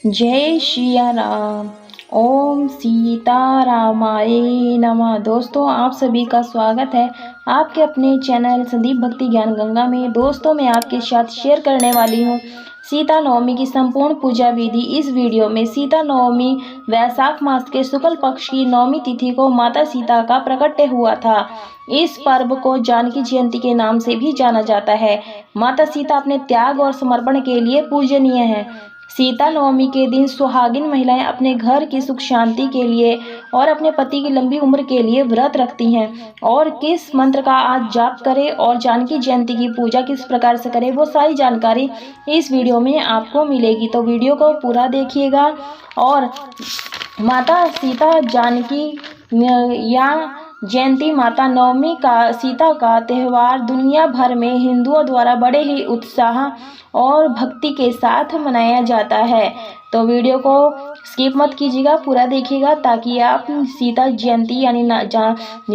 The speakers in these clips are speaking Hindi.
जय सिया राम। ओम सीतारामाय नमः। दोस्तों, आप सभी का स्वागत है आपके अपने चैनल संदीप भक्ति ज्ञान गंगा में। दोस्तों, मैं आपके साथ शेयर करने वाली हूँ सीता नवमी की संपूर्ण पूजा विधि। इस वीडियो में सीता नवमी वैशाख मास के शुक्ल पक्ष की नवमी तिथि को माता सीता का प्रकट्य हुआ था। इस पर्व को जानकी जयंती के नाम से भी जाना जाता है। माता सीता अपने त्याग और समर्पण के लिए पूजनीय है। सीता नवमी के दिन सुहागिन महिलाएं अपने घर की सुख शांति के लिए और अपने पति की लंबी उम्र के लिए व्रत रखती हैं। और किस मंत्र का आज जाप करें और जानकी जयंती की पूजा किस प्रकार से करें, वो सारी जानकारी इस वीडियो में आपको मिलेगी। तो वीडियो को पूरा देखिएगा। और माता सीता जानकी या जयंती माता नवमी का सीता का त्यौहार दुनिया भर में हिंदुओं द्वारा बड़े ही उत्साह और भक्ति के साथ मनाया जाता है। तो वीडियो को स्किप मत कीजिएगा, पूरा देखिएगा ताकि आप सीता जयंती यानी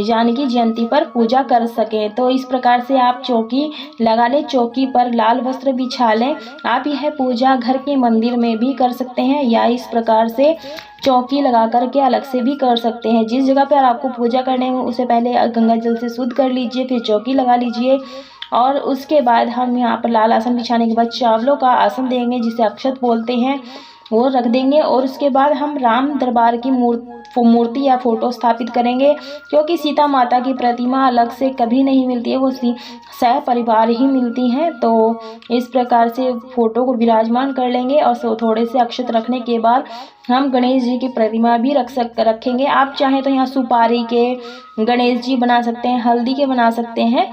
जानकी जयंती पर पूजा कर सकें। तो इस प्रकार से आप चौकी लगा लें, चौकी पर लाल वस्त्र बिछा लें। आप यह पूजा घर के मंदिर में भी कर सकते हैं या इस प्रकार से चौकी लगा करके अलग से भी कर सकते हैं। जिस जगह पर आपको पूजा करने हैं उससे पहले गंगा जल से शुद्ध कर लीजिए, फिर चौकी लगा लीजिए। और उसके बाद हम यहाँ पर लाल आसन बिछाने के बाद चावलों का आसन देंगे, जिसे अक्षत बोलते हैं, वो रख देंगे। और उसके बाद हम राम दरबार की मूर्ति या फोटो स्थापित करेंगे, क्योंकि सीता माता की प्रतिमा अलग से कभी नहीं मिलती है, वो सह परिवार ही मिलती हैं। तो इस प्रकार से फोटो को विराजमान कर लेंगे। और थोड़े से अक्षत रखने के बाद हम गणेश जी की प्रतिमा भी रखेंगे। आप चाहें तो यहाँ सुपारी के गणेश जी बना सकते हैं, हल्दी के बना सकते हैं।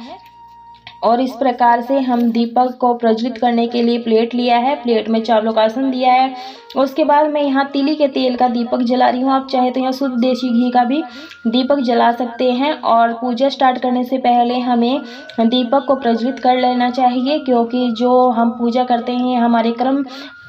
और इस प्रकार से हम दीपक को प्रज्वलित करने के लिए प्लेट लिया है, प्लेट में चावलों का आसन दिया है। उसके बाद मैं यहाँ तिली के तेल का दीपक जला रही हूँ। आप चाहे तो यहाँ शुद्ध देसी घी का भी दीपक जला सकते हैं। और पूजा स्टार्ट करने से पहले हमें दीपक को प्रज्वलित कर लेना चाहिए, क्योंकि जो हम पूजा करते हैं हमारे कर्म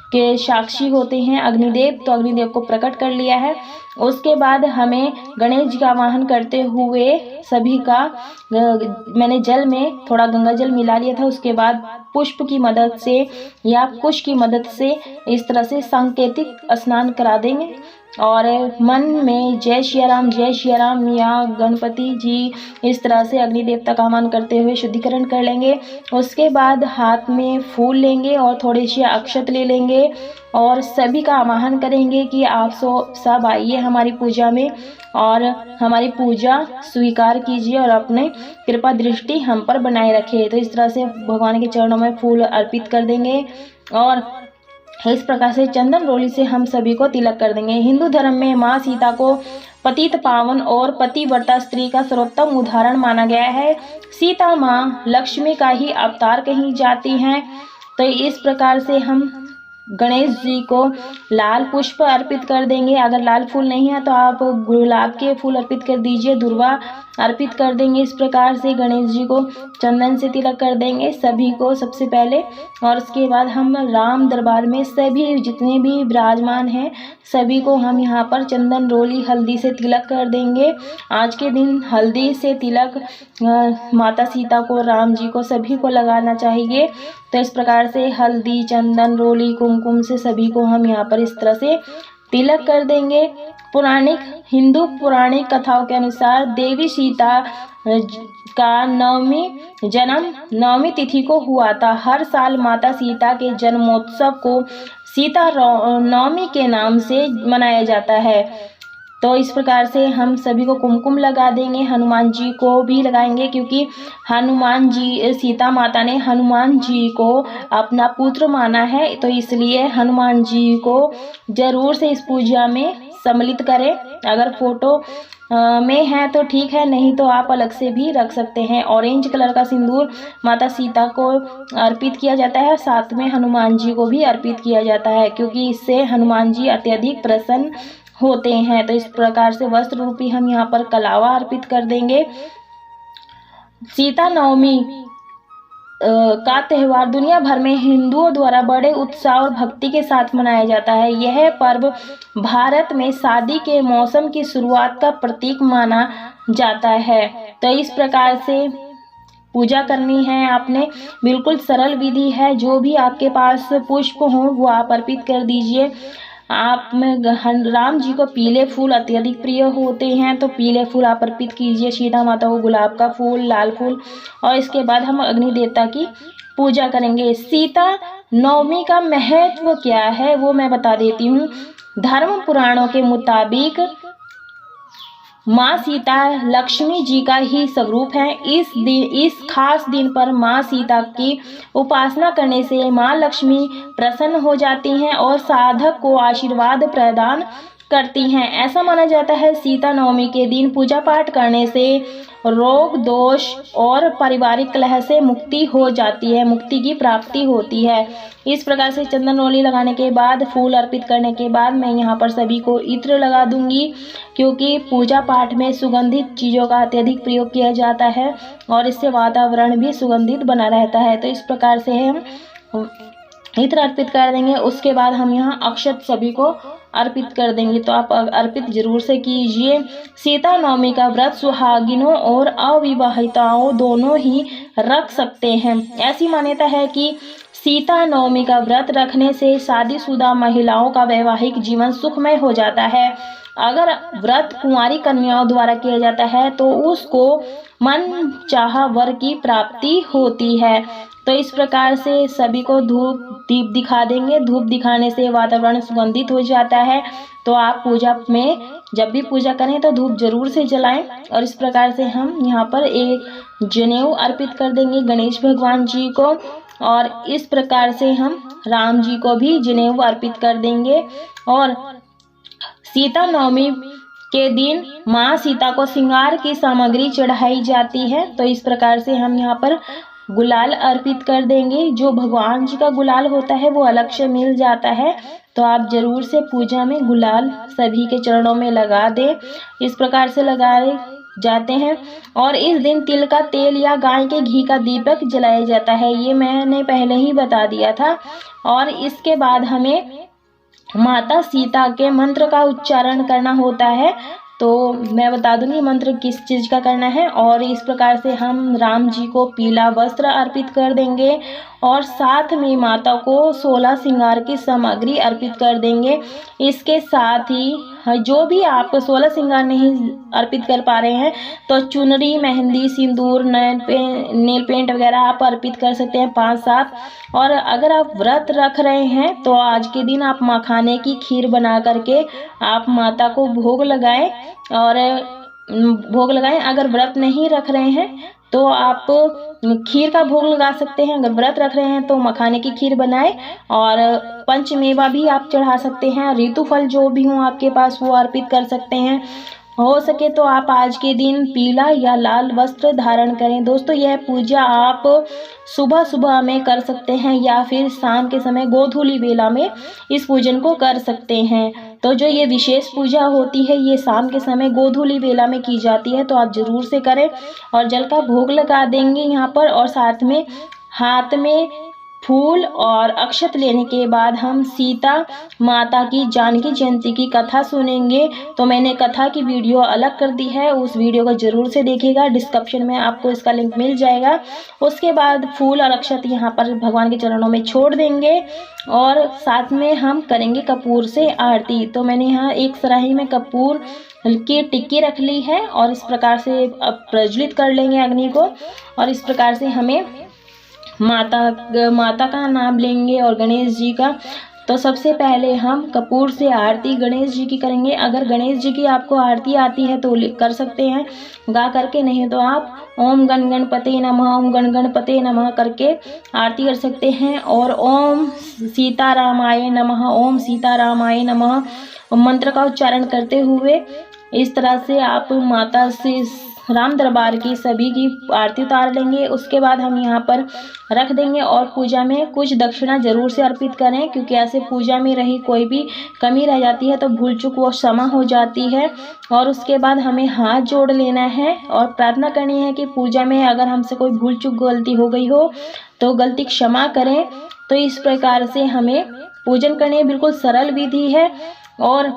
के साक्षी होते हैं अग्निदेव। तो अग्निदेव को प्रकट कर लिया है। उसके बाद हमें गणेश जी का आवाहन करते हुए सभी का मैंने जल में थोड़ा गंगा जल मिला लिया था। उसके बाद पुष्प की मदद से या कुश की मदद से इस तरह से सांकेतिक स्नान करा देंगे। और मन में जय सिया राम या गणपति जी इस तरह से अग्नि देवता का आह्वान करते हुए शुद्धिकरण कर लेंगे। उसके बाद हाथ में फूल लेंगे और थोड़े से अक्षत ले लेंगे और सभी का आवाहन करेंगे कि आप सब आइए हमारी पूजा में और हमारी पूजा स्वीकार कीजिए और अपने कृपा दृष्टि हम पर बनाए रखे। तो इस तरह से भगवान के चरणों में फूल अर्पित कर देंगे और इस प्रकार से चंदन रोली से हम सभी को तिलक कर देंगे। हिंदू धर्म में माँ सीता को पतित पावन और पतिव्रता स्त्री का सर्वोत्तम उदाहरण माना गया है। सीता माँ लक्ष्मी का ही अवतार कही जाती हैं। तो इस प्रकार से हम गणेश जी को लाल पुष्प अर्पित कर देंगे। अगर लाल फूल नहीं है तो आप गुलाब के फूल अर्पित कर दीजिए, दुर्वा अर्पित कर देंगे। इस प्रकार से गणेश जी को चंदन से तिलक कर देंगे सभी को सबसे पहले। और उसके बाद हम राम दरबार में सभी जितने भी विराजमान हैं सभी को हम यहाँ पर चंदन रोली हल्दी से तिलक कर देंगे। आज के दिन हल्दी से तिलक माता सीता को, राम जी को, सभी को लगाना चाहिए। तो इस प्रकार से हल्दी, चंदन रोली, कुमकुम से सभी को हम यहाँ पर इस तरह से तिलक कर देंगे। हिंदू पौराणिक कथाओं के अनुसार देवी सीता का जन्म नवमी तिथि को हुआ था। हर साल माता सीता के जन्मोत्सव को सीता नवमी के नाम से मनाया जाता है। तो इस प्रकार से हम सभी को कुमकुम लगा देंगे। हनुमान जी को भी लगाएंगे, क्योंकि हनुमान जी, सीता माता ने हनुमान जी को अपना पुत्र माना है। तो इसलिए हनुमान जी को जरूर से इस पूजा में सम्मिलित करें। अगर फोटो में है तो ठीक है, नहीं तो आप अलग से भी रख सकते हैं। ऑरेंज कलर का सिंदूर माता सीता को अर्पित किया जाता है, साथ में हनुमान जी को भी अर्पित किया जाता है, क्योंकि इससे हनुमान जी अत्यधिक प्रसन्न होते हैं। तो इस प्रकार से वस्त्र रूपी हम यहाँ पर कलावा अर्पित कर देंगे। सीता नवमी का त्यौहार दुनिया भर में हिंदुओं द्वारा बड़े उत्साह और भक्ति के साथ मनाया जाता है। यह पर्व भारत में शादी के मौसम की शुरुआत का प्रतीक माना जाता है। तो इस प्रकार से पूजा करनी है आपने, बिल्कुल सरल विधि है। जो भी आपके पास पुष्प हो वो आप अर्पित कर दीजिए। आप में राम जी को पीले फूल अत्यधिक प्रिय होते हैं, तो पीले फूल आप अर्पित कीजिए सीता माता को, गुलाब का फूल, लाल फूल। और इसके बाद हम अग्नि देवता की पूजा करेंगे। सीता नवमी का महत्व क्या है वो मैं बता देती हूँ। धर्म पुराणों के मुताबिक माँ सीता लक्ष्मी जी का ही स्वरूप है। इस खास दिन पर माँ सीता की उपासना करने से माँ लक्ष्मी प्रसन्न हो जाती हैं और साधक को आशीर्वाद प्रदान करती हैं। ऐसा माना जाता है सीता नवमी के दिन पूजा पाठ करने से रोग दोष और पारिवारिक कलह से मुक्ति हो जाती है, मुक्ति की प्राप्ति होती है। इस प्रकार से चंदन रोली लगाने के बाद, फूल अर्पित करने के बाद मैं यहाँ पर सभी को इत्र लगा दूंगी, क्योंकि पूजा पाठ में सुगंधित चीज़ों का अत्यधिक प्रयोग किया जाता है और इससे वातावरण भी सुगंधित बना रहता है। तो इस प्रकार से हम इत्र अर्पित कर देंगे। उसके बाद हम यहाँ अक्षत सभी को अर्पित कर देंगे, तो आप अर्पित जरूर से कीजिए। सीता नवमी का व्रत सुहागिनों और अविवाहिताओं दोनों ही रख सकते हैं। ऐसी मान्यता है कि सीता नवमी का व्रत रखने से शादीशुदा महिलाओं का वैवाहिक जीवन सुखमय हो जाता है। अगर व्रत कुंवारी कन्याओं द्वारा किया जाता है तो उसको मन चाहा वर की प्राप्ति होती है। तो इस प्रकार से सभी को धूप दीप दिखा देंगे। धूप दिखाने से वातावरण सुगंधित हो जाता है। तो आप पूजा में जब भी पूजा करें तो धूप जरूर से जलाएं। और इस प्रकार से हम यहाँ पर एक जनेऊ अर्पित कर देंगे गणेश भगवान जी को, और इस प्रकार से हम राम जी को भी जनेऊ अर्पित कर देंगे। और सीता नवमी के दिन माँ सीता को श्रृंगार की सामग्री चढ़ाई जाती है। तो इस प्रकार से हम यहाँ पर गुलाल अर्पित कर देंगे। जो भगवान जी का गुलाल होता है वो अलग से मिल जाता है, तो आप जरूर से पूजा में गुलाल सभी के चरणों में लगा दें। इस प्रकार से लगाए जाते हैं। और इस दिन तिल का तेल या गाय के घी का दीपक जलाया जाता है, ये मैंने पहले ही बता दिया था। और इसके बाद हमें माता सीता के मंत्र का उच्चारण करना होता है, तो मैं बता दूंगी मंत्र किस चीज़ का करना है। और इस प्रकार से हम राम जी को पीला वस्त्र अर्पित कर देंगे और साथ में माता को 16 श्रृंगार की सामग्री अर्पित कर देंगे। इसके साथ ही जो भी आप 16 श्रृंगार नहीं अर्पित कर पा रहे हैं तो चुनरी, मेहंदी, सिंदूर, नेल पेंट वगैरह आप अर्पित कर सकते हैं 5-7। और अगर आप व्रत रख रहे हैं तो आज के दिन आप मखाने की खीर बना करके आप माता को भोग लगाएं अगर व्रत नहीं रख रहे हैं तो आप खीर का भोग लगा सकते हैं। अगर व्रत रख रहे हैं तो मखाने की खीर बनाएं और पंचमेवा भी आप चढ़ा सकते हैं। ऋतु फल जो भी हो आपके पास वो अर्पित कर सकते हैं। हो सके तो आप आज के दिन पीला या लाल वस्त्र धारण करें। दोस्तों, यह पूजा आप सुबह सुबह में कर सकते हैं या फिर शाम के समय गोधूली बेला में इस पूजन को कर सकते हैं। तो जो ये विशेष पूजा होती है ये शाम के समय गोधूली बेला में की जाती है, तो आप जरूर से करें। और जल का भोग लगा देंगे यहाँ पर, और साथ में हाथ में फूल और अक्षत लेने के बाद हम सीता माता की जानकी जयंती की कथा सुनेंगे। तो मैंने कथा की वीडियो अलग कर दी है, उस वीडियो को जरूर से देखिएगा, डिस्क्रिप्शन में आपको इसका लिंक मिल जाएगा। उसके बाद फूल और अक्षत यहाँ पर भगवान के चरणों में छोड़ देंगे और साथ में हम करेंगे कपूर से आरती। तो मैंने यहाँ एक सराही में कपूर की टिक्की रख ली है और इस प्रकार से प्रज्वलित कर लेंगे अग्नि को। और इस प्रकार से हमें माता का नाम लेंगे और गणेश जी का। तो सबसे पहले हम कपूर से आरती गणेश जी की करेंगे। अगर गणेश जी की आपको आरती आती है तो कर सकते हैं गा करके, नहीं तो आप ओम गण गणपते नमः, ओम गण गणपते नमः करके आरती कर सकते हैं। और ओम सीतारामाय नमः, ओम सीतारामाय नमः मंत्र का उच्चारण करते हुए इस तरह से आप माता से राम दरबार की सभी की आरती उतार लेंगे। उसके बाद हम यहाँ पर रख देंगे और पूजा में कुछ दक्षिणा जरूर से अर्पित करें, क्योंकि ऐसे पूजा में रही कोई भी कमी रह जाती है तो भूल चूक वो क्षमा हो जाती है। और उसके बाद हमें हाथ जोड़ लेना है और प्रार्थना करनी है कि पूजा में अगर हमसे कोई भूल चूक गलती हो गई हो तो गलती क्षमा करें। तो इस प्रकार से हमें पूजन करनी है, बिल्कुल सरल विधि है। और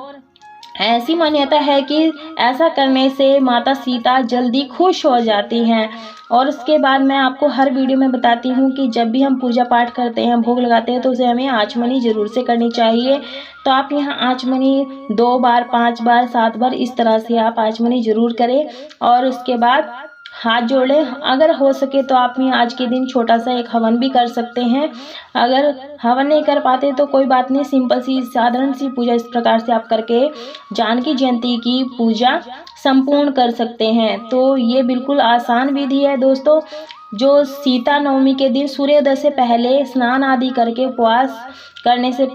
ऐसी मान्यता है कि ऐसा करने से माता सीता जल्दी खुश हो जाती हैं। और उसके बाद मैं आपको हर वीडियो में बताती हूँ कि जब भी हम पूजा पाठ करते हैं, भोग लगाते हैं, तो उसे हमें आचमनी ज़रूर से करनी चाहिए। तो आप यहाँ आचमनी 2 बार, 5 बार, 7 बार इस तरह से आप आचमनी ज़रूर करें। और उसके बाद हाथ जोड़ लें। अगर हो सके तो आप यहाँ आज के दिन छोटा सा एक हवन भी कर सकते हैं। अगर हवन नहीं कर पाते तो कोई बात नहीं, सिंपल सी साधारण सी पूजा इस प्रकार से आप करके जानकी जयंती की पूजा संपूर्ण कर सकते हैं। तो ये बिल्कुल आसान विधि है दोस्तों। जो सीता नवमी के दिन सूर्योदय से पहले स्नान आदि करके उपवास करने से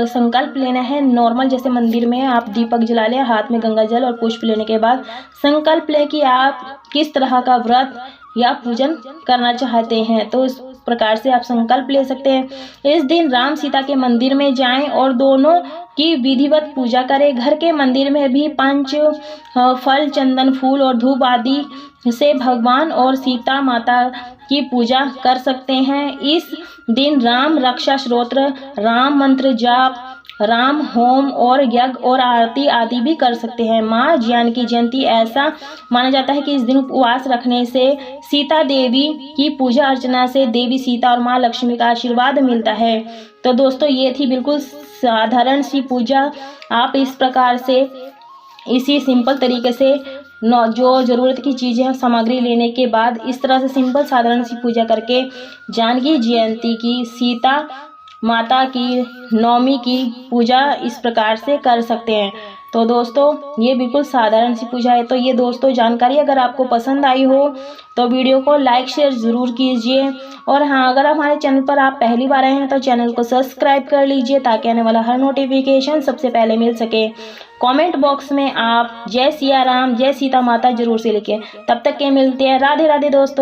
संकल्प लेना है। नॉर्मल जैसे मंदिर में आप दीपक जला लें, हाथ में गंगा जल और पुष्प लेने के बाद संकल्प लें कि आप किस तरह का व्रत या पूजन करना चाहते हैं। तो इस प्रकार से आप संकल्प ले सकते हैं। इस दिन राम सीता के मंदिर में जाएं और दोनों की विधिवत पूजा करें। घर के मंदिर में भी पंच फल, चंदन, फूल और धूप आदि से भगवान और सीता माता की पूजा कर सकते हैं। इस दिन राम रक्षा स्तोत्र, राम मंत्र जाप, राम होम और यज्ञ और आरती आदि भी कर सकते हैं। माँ जानकी जयंती ऐसा माना जाता है कि इस दिन उपवास रखने से सीता देवी की पूजा अर्चना से देवी सीता और माँ लक्ष्मी का आशीर्वाद मिलता है। तो दोस्तों ये थी बिल्कुल साधारण सी पूजा। आप इस प्रकार से इसी सिंपल तरीके से जो ज़रूरत की चीज़ें सामग्री लेने के बाद इस तरह से सिंपल साधारण सी पूजा करके जानकी जयंती की, सीता माता की नवमी की पूजा इस प्रकार से कर सकते हैं। तो दोस्तों ये बिल्कुल साधारण सी पूजा है। तो ये दोस्तों जानकारी अगर आपको पसंद आई हो तो वीडियो को लाइक शेयर ज़रूर कीजिए। और हाँ, अगर हमारे चैनल पर आप पहली बार आए हैं तो चैनल को सब्सक्राइब कर लीजिए ताकि आने वाला हर नोटिफिकेशन सबसे पहले मिल सके। कमेंट बॉक्स में आप जय सिया राम, जय सीता माता जरूर से लिखें। तब तक के मिलते हैं। राधे राधे दोस्तों।